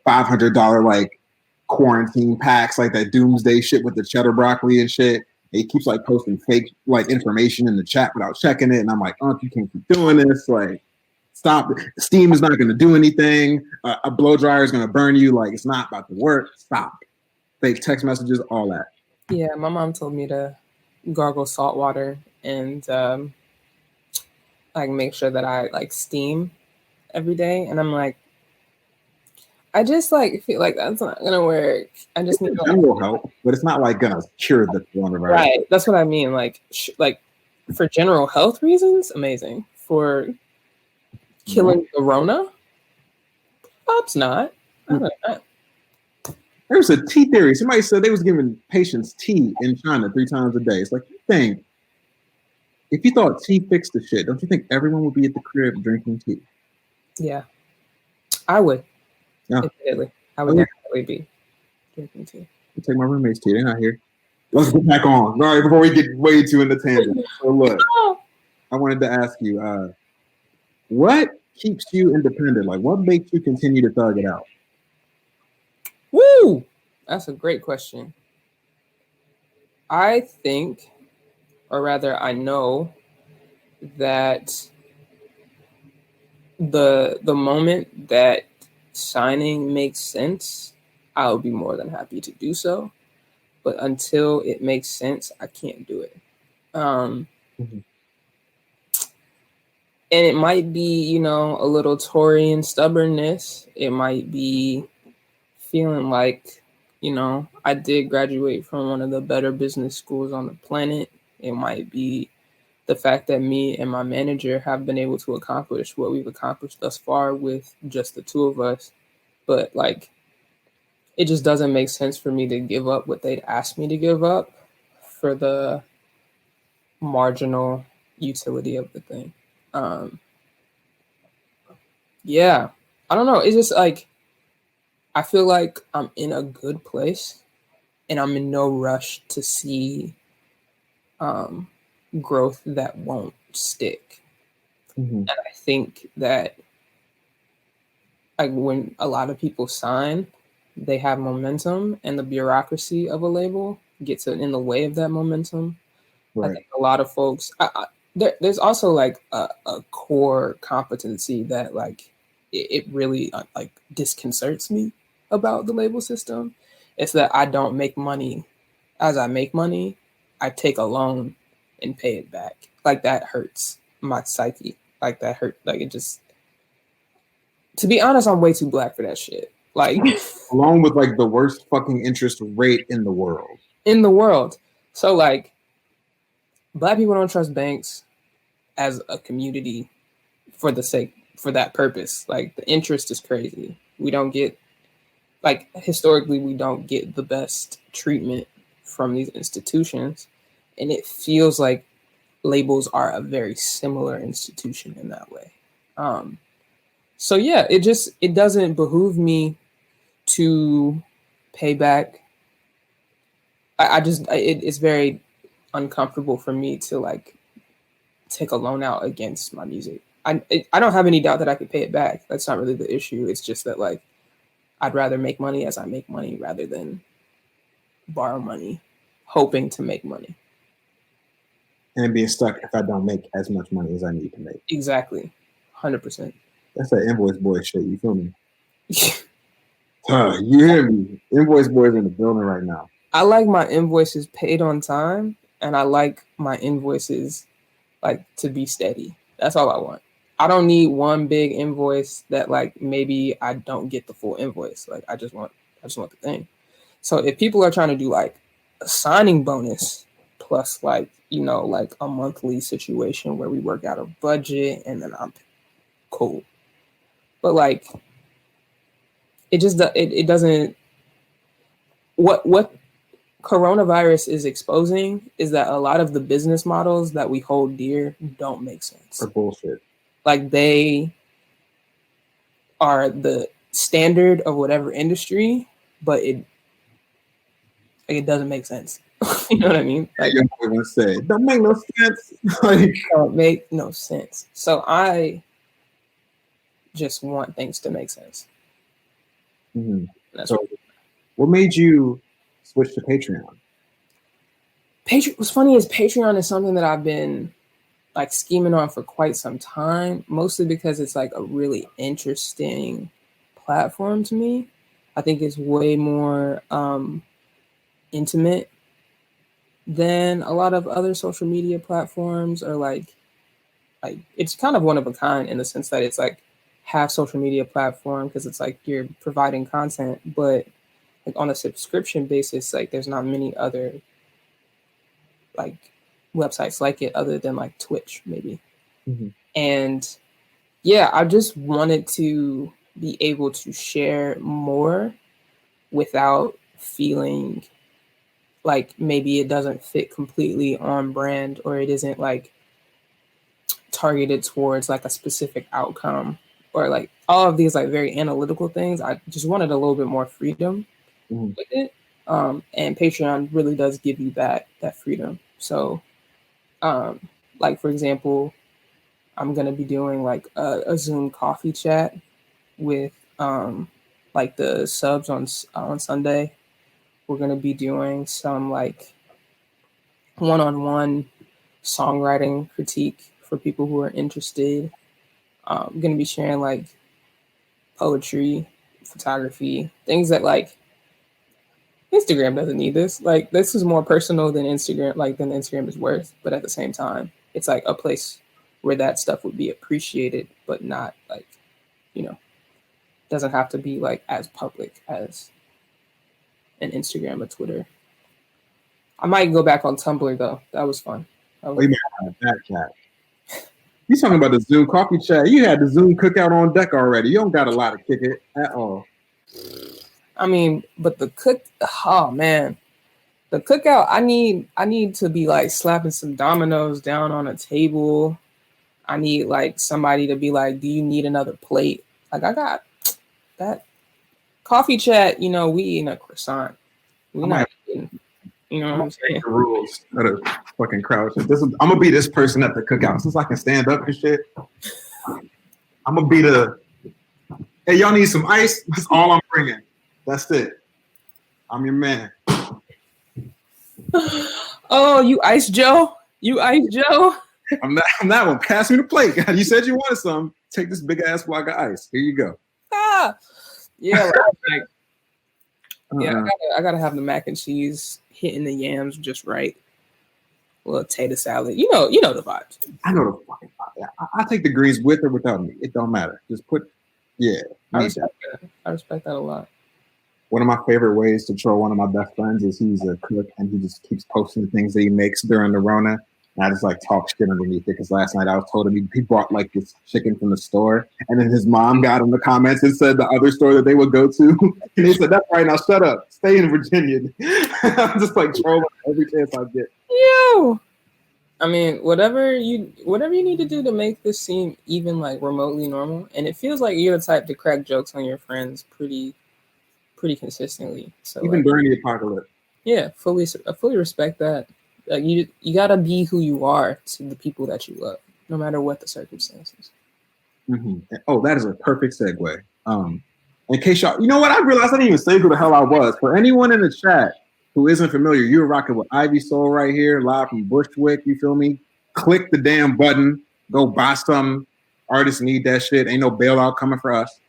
$500 like quarantine packs, like that doomsday shit with the cheddar broccoli and shit. And he keeps like posting fake like information in the chat without checking it. And I'm like, you can't keep doing this. Like, stop. Steam is not going to do anything. A blow dryer is going to burn you. Like, it's not about to work. Stop. Fake text messages, all that. Yeah, my mom told me to gargle salt water and like make sure that I like steam every day. And I'm like, I just like feel like that's not gonna work. I just need general help, but it's not like gonna cure the coronavirus. Right. That's what I mean. Like for general health reasons, amazing. For killing the Rona, perhaps not. I don't know. There was a tea theory. Somebody said they was giving patients tea in China 3 times a day. It's like, you think, if you thought tea fixed the shit, don't you think everyone would be at the crib drinking tea? Yeah. I would. Yeah. Definitely. I would definitely be drinking tea. I'll take my roommate's tea. They're not here. Let's get back on. All right, before we get way too in the tangent. So look, I wanted to ask you, what keeps you independent? Like, what makes you continue to thug it out? Woo! That's a great question. I think, or rather I know, that the moment that signing makes sense, I would be more than happy to do so. But until it makes sense, I can't do it. And it might be, a little Taurian stubbornness. It might be feeling like, I did graduate from one of the better business schools on the planet. It might be the fact that me and my manager have been able to accomplish what we've accomplished thus far with just the two of us. But like, it just doesn't make sense for me to give up what they'd asked me to give up for the marginal utility of the thing. Um, yeah, I don't know. It's just like, I feel like I'm in a good place and I'm in no rush to see um, growth that won't stick. Mm-hmm. And I think that like when a lot of people sign, they have momentum, and the bureaucracy of a label gets in the way of that momentum. I Right. think a lot of folks. There's also like a core competency that like it really like disconcerts me about the label system. It's that I don't make money as I make money. I take a loan and pay it back. Like that hurts my psyche. Like that hurt. Like it just. To be honest, I'm way too black for that shit. Like Along with like the worst fucking interest rate in the world. in the world. So like black people don't trust banks as a community for the sake for that purpose. Like the interest is crazy. We don't get like historically we don't get the best treatment from these institutions. And it feels like labels are a very similar institution in that way. So yeah, it doesn't behoove me to pay back. It's very uncomfortable for me to like take a loan out against my music. I don't have any doubt that I could pay it back. That's not really the issue. It's just that like I'd rather make money as I make money rather than borrow money hoping to make money. And being stuck if I don't make as much money as I need to make. Exactly. 100%. That's that invoice boy shit, you feel me? You hear me? Invoice boys in the building right now. I like my invoices paid on time, and I like my invoices like to be steady. That's all I want. I don't need one big invoice that like maybe I don't get the full invoice. Like I just want the thing. So if people are trying to do like a signing bonus plus like, you know, like a monthly situation where we work out a budget and then I'm cool. But like it just it doesn't what coronavirus is exposing is that a lot of the business models that we hold dear don't make sense. Or bullshit. Like they are the standard of whatever industry, but it doesn't make sense. You know what I mean? Like I'm gonna say, don't make no sense. Like it don't make no sense. So I just want things to make sense. mm-hmm. That's So what made you switch to Patreon? What's funny is Patreon is something that I've been like scheming on for quite some time, mostly because it's like a really interesting platform to me. I think it's way more intimate than a lot of other social media platforms, or like it's kind of one of a kind in the sense that it's like half social media platform because it's like you're providing content, but like on a subscription basis, like there's not many other like websites like it other than like Twitch maybe. Mm-hmm. And yeah, I just wanted to be able to share more without feeling like maybe it doesn't fit completely on brand, or it isn't like targeted towards like a specific outcome, or like all of these like very analytical things. I just wanted a little bit more freedom with it. And Patreon really does give you that freedom. So like for example, I'm gonna be doing like a Zoom coffee chat with like the subs on Sunday. We're gonna be doing some like one-on-one songwriting critique for people who are interested. I'm gonna be sharing like poetry, photography, things that like Instagram doesn't need this. Like this is more personal than Instagram, like than Instagram is worth. But at the same time, it's like a place where that stuff would be appreciated, but not like, you know, doesn't have to be like as public as an Instagram or Twitter. I might go back on Tumblr though. That was fun. Oh, you mean that chat? You talking about the Zoom coffee chat? You had the Zoom cookout on deck already. You don't got a lot to kick it at all. I mean, but oh man, the cookout. I need to be like slapping some dominoes down on a table. I need like somebody to be like, "Do you need another plate?" Like I got that coffee chat. You know, we eating a croissant. We not eating. You know what I'm saying? The rules of the fucking crowd. I'm gonna be this person at the cookout since I can stand up and shit. I'm gonna be the. Hey, y'all need some ice? That's all I'm bringing. That's it. I'm your man. Oh, you Ice Joe? You Ice Joe? I'm that one. Pass me the plate. You said you wanted some. Take this big ass block of ice. Here you go. Yeah, I gotta have the mac and cheese hitting the yams just right. A little tater salad. You know the vibes. I know the fucking vibe. I take the greens with or without me. It don't matter. Just put. Yeah. I respect that a lot. One of my favorite ways to troll one of my best friends is he's a cook and he just keeps posting the things that he makes during the Rona. And I just like talk shit underneath it because last night I was told him he bought like this chicken from the store and then his mom got in the comments and said the other store that they would go to. And he said, "That's right, now shut up. Stay in Virginia." I'm just like trolling every chance I get. Yo. I mean, whatever you need to do to make this seem even like remotely normal. And it feels like you're the type to crack jokes on your friends pretty consistently. So even during the apocalypse. Yeah, I fully respect that. Like you gotta be who you are to the people that you love, no matter what the circumstances. Mm-hmm. Oh, that is a perfect segue. In case y'all, you know what? I realized I didn't even say who the hell I was. For anyone in the chat who isn't familiar, you're rocking with Ivy Soul right here, live from Bushwick. You feel me? Click the damn button. Go buy some. Artists need that shit. Ain't no bailout coming for us.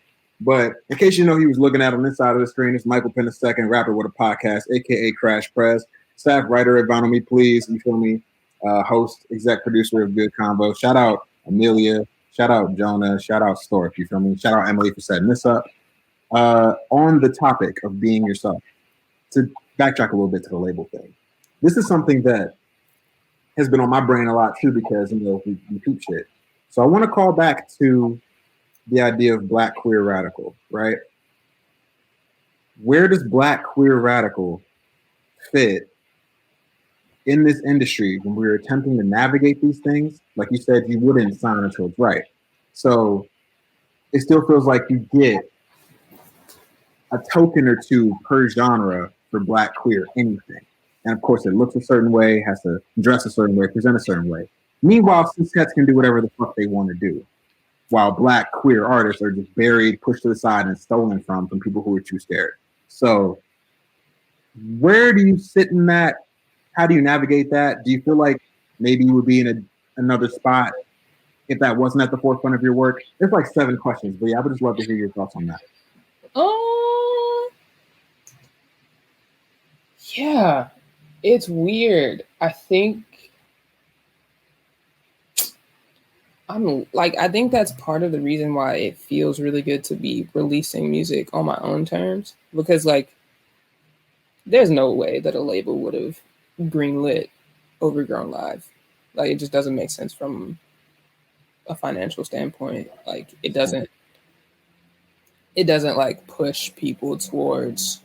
But in case you know, he was looking at on this side of the screen. It's Michael Penn II, rapper with a podcast, aka Crash Press, staff writer at Vinyl Me Please. You feel me? Host, exec producer of Good Convo. Shout out Amelia. Shout out Jonah. Shout out Stork. You feel me? Shout out Emily for setting this up. On the topic of being yourself, to backtrack a little bit to the label thing. This is something that has been on my brain a lot too because we poop shit. So I want to call back to the idea of Black queer radical, right? Where does Black queer radical fit in this industry when we're attempting to navigate these things? Like you said, you wouldn't sign until it's right. So it still feels like you get a token or two per genre for Black queer anything. And of course, it looks a certain way, has to dress a certain way, present a certain way. Meanwhile, cis-hets can do whatever the fuck they want to do, while Black queer artists are just buried, pushed to the side, and stolen from people who are too scared. So where do you sit in that? How do you navigate that? Do you feel like maybe you would be in another spot if that wasn't at the forefront of your work? There's like 7 questions, but yeah, I would just love to hear your thoughts on that. Yeah, it's weird. I think I think that's part of the reason why it feels really good to be releasing music on my own terms, because like there's no way that a label would have greenlit Overgrown live. Like it just doesn't make sense from a financial standpoint. Like it doesn't like push people towards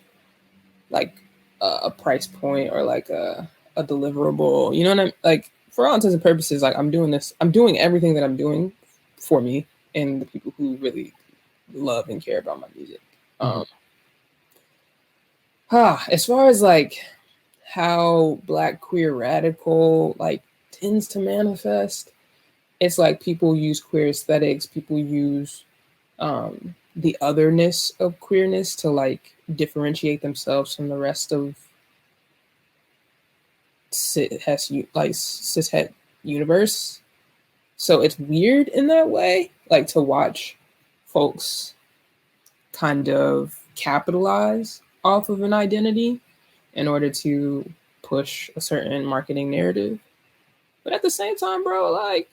like a price point or like a deliverable. You know what I mean? Like for all intents and purposes, like I'm doing everything that I'm doing for me and the people who really love and care about my music. As far as like how Black queer radical like tends to manifest, it's like people use queer aesthetics, people use the otherness of queerness to like differentiate themselves from the rest of cishet universe. So it's weird in that way, like to watch folks kind of capitalize off of an identity in order to push a certain marketing narrative. But at the same time, bro, like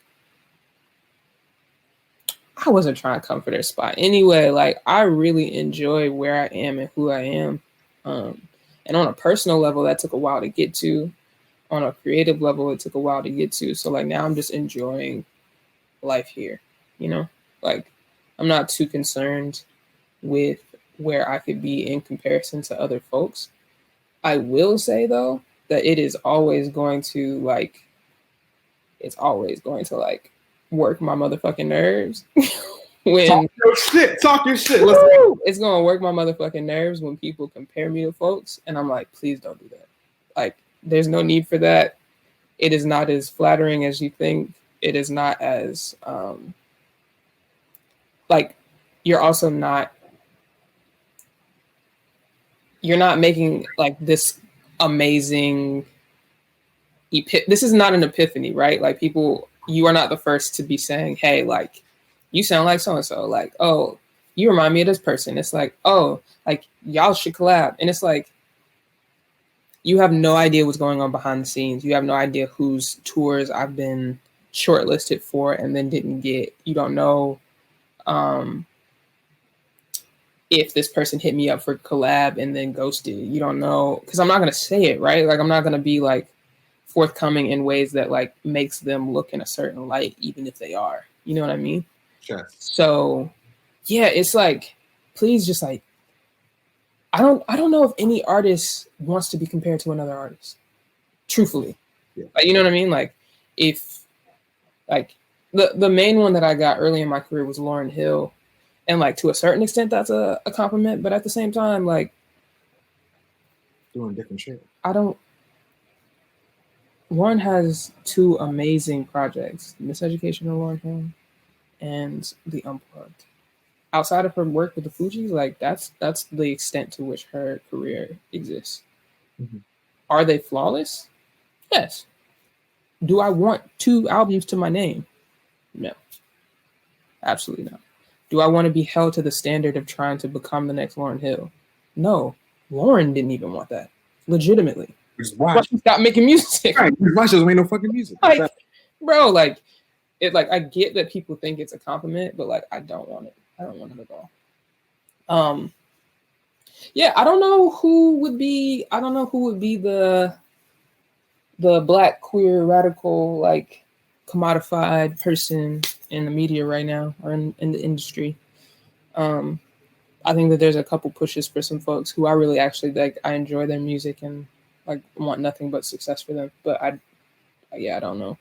I wasn't trying to come for their spot anyway. Like I really enjoy where I am and who I am. And on a personal level, that took a while to get to. on a creative level, it took a while to get to. So like now I'm just enjoying life here, you know? Like I'm not too concerned with where I could be in comparison to other folks. I will say though that it is always going to like work my motherfucking nerves when talk your shit. It's gonna work my motherfucking nerves when people compare me to folks, and I'm like, please don't do that. Like, there's no need for that. It is not as flattering as you think. It is not as like you're also not making like this amazing this is not an epiphany, right? Like people, you are not the first to be saying, hey, like you sound like so and so, like, oh, you remind me of this person. It's like, oh, like y'all should collab. And it's like you have no idea what's going on behind the scenes. You have no idea whose tours I've been shortlisted for and then didn't get. You don't know if this person hit me up for collab and then ghosted. You don't know, because I'm not gonna say it, right? Like I'm not gonna be like forthcoming in ways that like makes them look in a certain light, even if they are. You know what I mean? Sure. So yeah, it's like, please just like, I don't know if any artist wants to be compared to another artist. Truthfully. Yeah. Like, you know what I mean? Like if like the main one that I got early in my career was Lauryn Hill. And like to a certain extent that's a compliment, but at the same time, like doing different shit. Lauren has 2 amazing projects, Miseducation of Lauryn Hill and The Unplugged. Outside of her work with the Fugees, like that's the extent to which her career exists. Mm-hmm. Are they flawless? Yes. Do I want 2 albums to my name? No. Absolutely not. Do I want to be held to the standard of trying to become the next Lauryn Hill? No. Lauren didn't even want that. Legitimately. Why she stopped making music? Right. Why she doesn't make no fucking music? Like, bro, like it. Like I get that people think it's a compliment, but like I don't want it. I don't want it at all. Yeah, I don't know who would be the black queer radical like commodified person in the media right now or in the industry. I think that there's a couple pushes for some folks who I really actually like. I enjoy their music and like want nothing but success for them. But I don't know.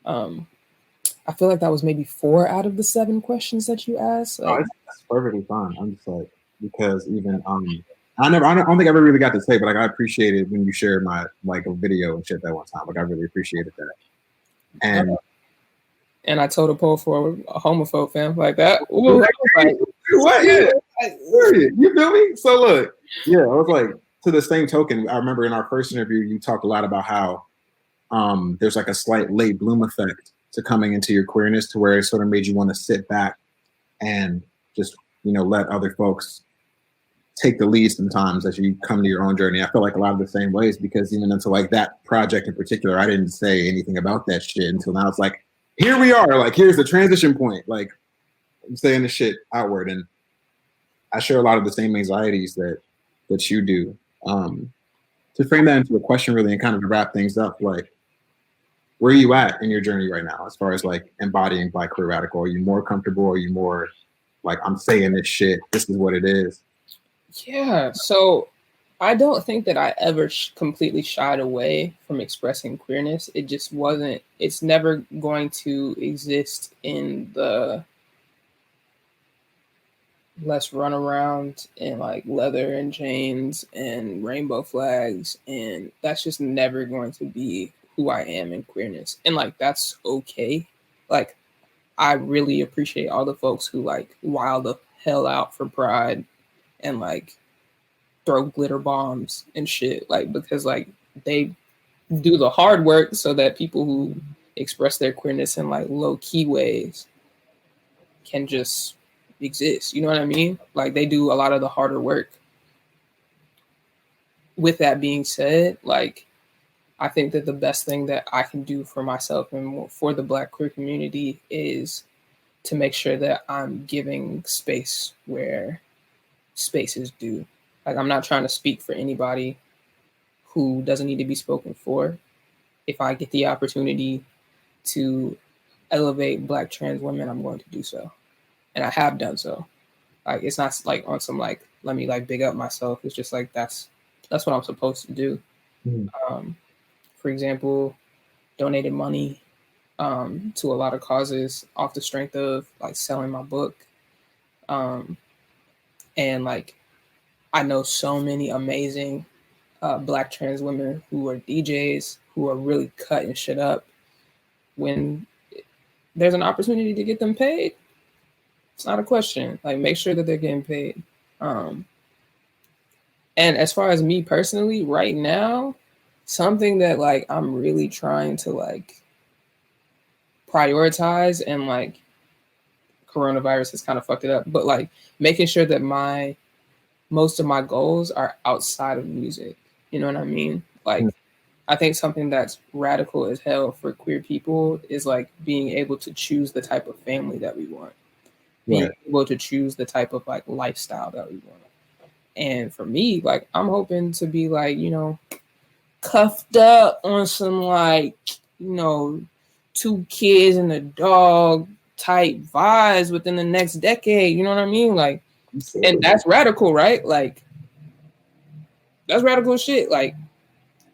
I feel like that was maybe 4 out of the 7 questions that you asked. Like, that's perfectly fine. I'm just like, because even I don't think I ever really got to say, but like I appreciated when you shared my like a video and shit that one time. Like I really appreciated that. And I told a poll for a homophobe, fam, like that. Ooh, like, what? Yeah. You feel me? So look, yeah, I was like, to the same token, I remember in our first interview, you talked a lot about how there's like a slight late bloom effect to coming into your queerness, to where it sort of made you want to sit back and just, you know, let other folks take the lead sometimes as you come to your own journey. I feel like a lot of the same ways, because even into like that project in particular, I didn't say anything about that shit until now. It's like, here we are, like here's the transition point. Like I'm saying the shit outward, and I share a lot of the same anxieties that you do. To frame that into a question really and kind of to wrap things up, like where are you at in your journey right now as far as like embodying Black queer radical? Are you more comfortable? Are you more like, I'm saying this shit, this is what it is? Yeah, so I don't think that I ever completely shied away from expressing queerness. It just wasn't, it's never going to exist in the let's run around in like leather and chains and rainbow flags. And that's just never going to be who I am in queerness. And like, that's okay. Like, I really appreciate all the folks who like wild the hell out for pride and like throw glitter bombs and shit, like, because like they do the hard work so that people who express their queerness in like low key ways can just exist. You know what I mean? Like they do a lot of the harder work. With that being said, like I think that the best thing that I can do for myself and for the Black queer community is to make sure that I'm giving space where space is due. Like I'm not trying to speak for anybody who doesn't need to be spoken for. if I get the opportunity to elevate Black trans women, I'm going to do so, and I have done so. Like, it's not like on some like let me like big up myself. It's just like that's what I'm supposed to do. For example, donated money to a lot of causes off the strength of like selling my book, and like I know so many amazing Black trans women who are DJs who are really cutting shit up. When there's an opportunity to get them paid, it's not a question. Like, make sure that they're getting paid. And as far as me personally, right now, something that like I'm really trying to like prioritize, and like coronavirus has kind of fucked it up, but like making sure that most of my goals are outside of music. You know what I mean? Like, I think something that's radical as hell for queer people is like being able to choose the type of family that we want, being able to choose the type of like lifestyle that we want. And for me, like, I'm hoping to be like, you know, cuffed up on some like, you know, 2 kids and a dog type vibes within the next decade. You know what I mean? Like, and that's radical, right? Like, that's radical shit. Like,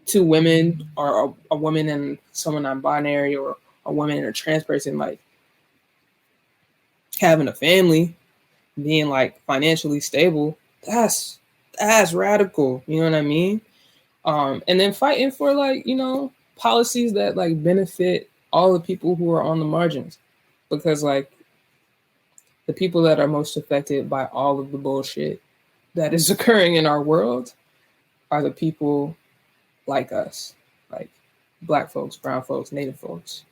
2 women, or a woman and someone non-binary, or a woman and a trans person, like having a family, being like financially stable. That's radical. You know what I mean? And then fighting for like, you know, policies that like benefit all the people who are on the margins, because like the people that are most affected by all of the bullshit that is occurring in our world are the people like us, like Black folks, brown folks, Native folks,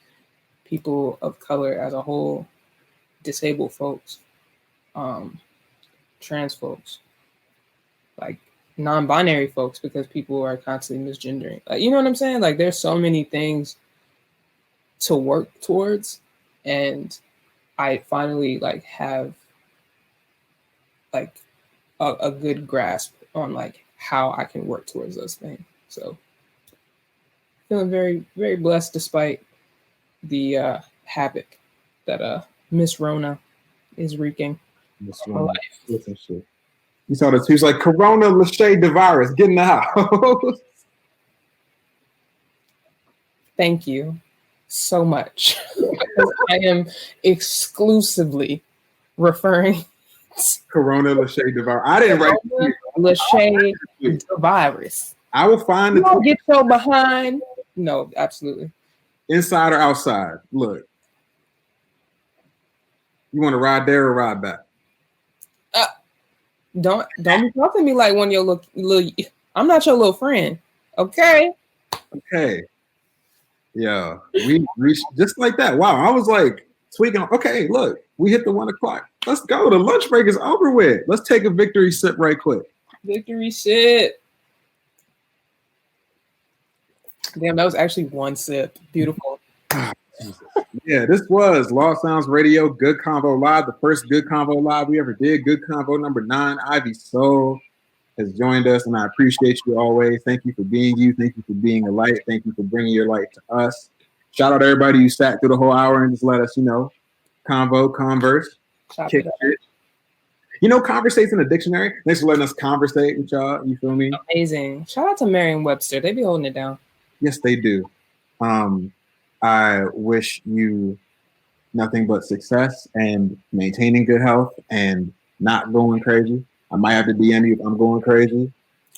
people of color as a whole, disabled folks, trans folks, like non-binary folks, because people are constantly misgendering. Like, you know what I'm saying? Like, there's so many things to work towards, and I finally like have like a good grasp on like how I can work towards those things. So feeling very, very blessed despite the havoc that Miss Rona is wreaking. Miss Rona, listen, shit. You saw the tweets like Corona Lachey DeVirus, get in the house. Thank you so much. Because I am exclusively referring Corona Lachey DeVirus. I didn't write Lachey DeVirus. I will find the get your behind. No, absolutely. Inside or outside? Look. You want to ride there or ride back? Don't be talking to me like one of your little. I'm not your little friend. Okay. Okay. Yeah. We just like that. Wow. I was like tweaking. Okay, look, we hit the 1 o'clock. Let's go. The lunch break is over with. Let's take a victory sip right quick. Victory sip. Damn, that was actually 1 sip. Beautiful. Yeah, this was Law Sounds Radio, Good Convo Live, the first Good Convo Live we ever did. Good Convo number 9. Ivy Soul has joined us, and I appreciate you always. Thank you for being you. Thank you for being a light. Thank you for bringing your light to us. Shout out to everybody who sat through the whole hour and just let us, converse, kick it. Conversate's in the dictionary. Thanks for letting us conversate with y'all. You feel me? Amazing. Shout out to Merriam-Webster. They be holding it down. Yes, they do. I wish you nothing but success and maintaining good health and not going crazy. I might have to DM you if I'm going crazy.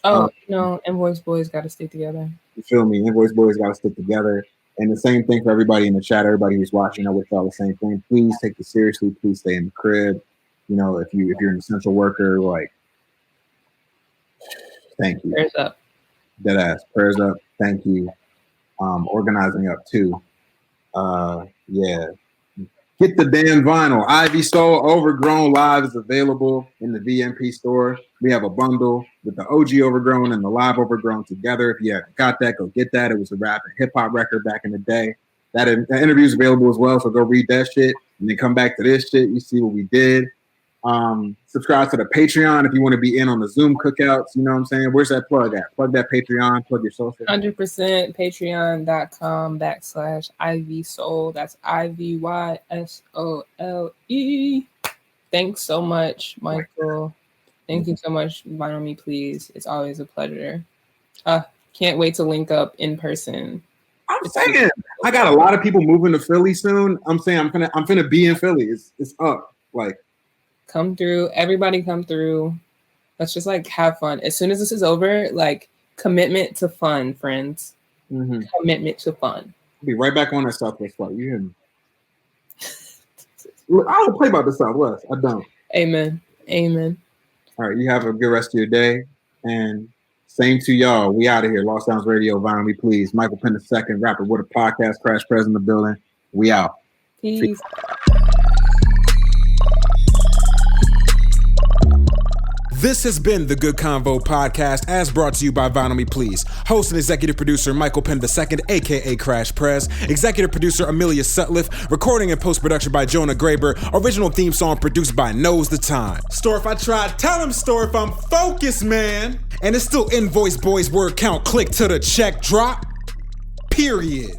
Invoice Boys got to stick together. You feel me? Invoice Boys got to stick together. And the same thing for everybody in the chat, everybody who's watching. I wish y'all the same thing. Please take this seriously. Please stay in the crib. If you're an essential worker, like, thank you. Prayers up. Deadass. Prayers up. Thank you. Organizing up too. Yeah. Get the damn vinyl. Ivy Soul Overgrown Live is available in the VMP store. We have a bundle with the OG Overgrown and the live Overgrown together. If you haven't got that, go get that. It was a rap and hip hop record back in the day. That interview is available as well, so go read that shit and then come back to this shit. You see what we did. Subscribe to the Patreon if you want to be in on the Zoom cookouts. You know what I'm saying? Where's that plug at? Plug that Patreon, plug your social. 100% patreon.com/IvySole. That's IVYSOLE. Thanks so much, Michael. Thank you so much, Vinyl Me Please. It's always a pleasure. Can't wait to link up in person. I'm saying I got a lot of people moving to Philly soon. I'm saying I'm gonna be in Philly. It's up. Like, come through. Everybody come through. Let's just like have fun. As soon as this is over, like commitment to fun, friends. Mm-hmm. Commitment to fun. I'll be right back on that Southwest flight. You hear me? I don't play about the Southwest. I don't. Amen. Amen. All right. You have a good rest of your day. And same to y'all. We out of here. Lost Sounds Radio, Vinyl Me Please. Michael Penn II, rapper with a podcast, Crash Prez in the building. We out. Peace. This has been the Good Convo podcast, as brought to you by Vinyl Me Please. Host and executive producer Michael Penn II, aka Crash Prez. Executive producer Amelia Sutliff. Recording and post-production by Jonah Graber. Original theme song produced by Knows the Time. Store if I try, tell him store if I'm focused, man. And it's still invoice boys word count. Click to the check drop. Period.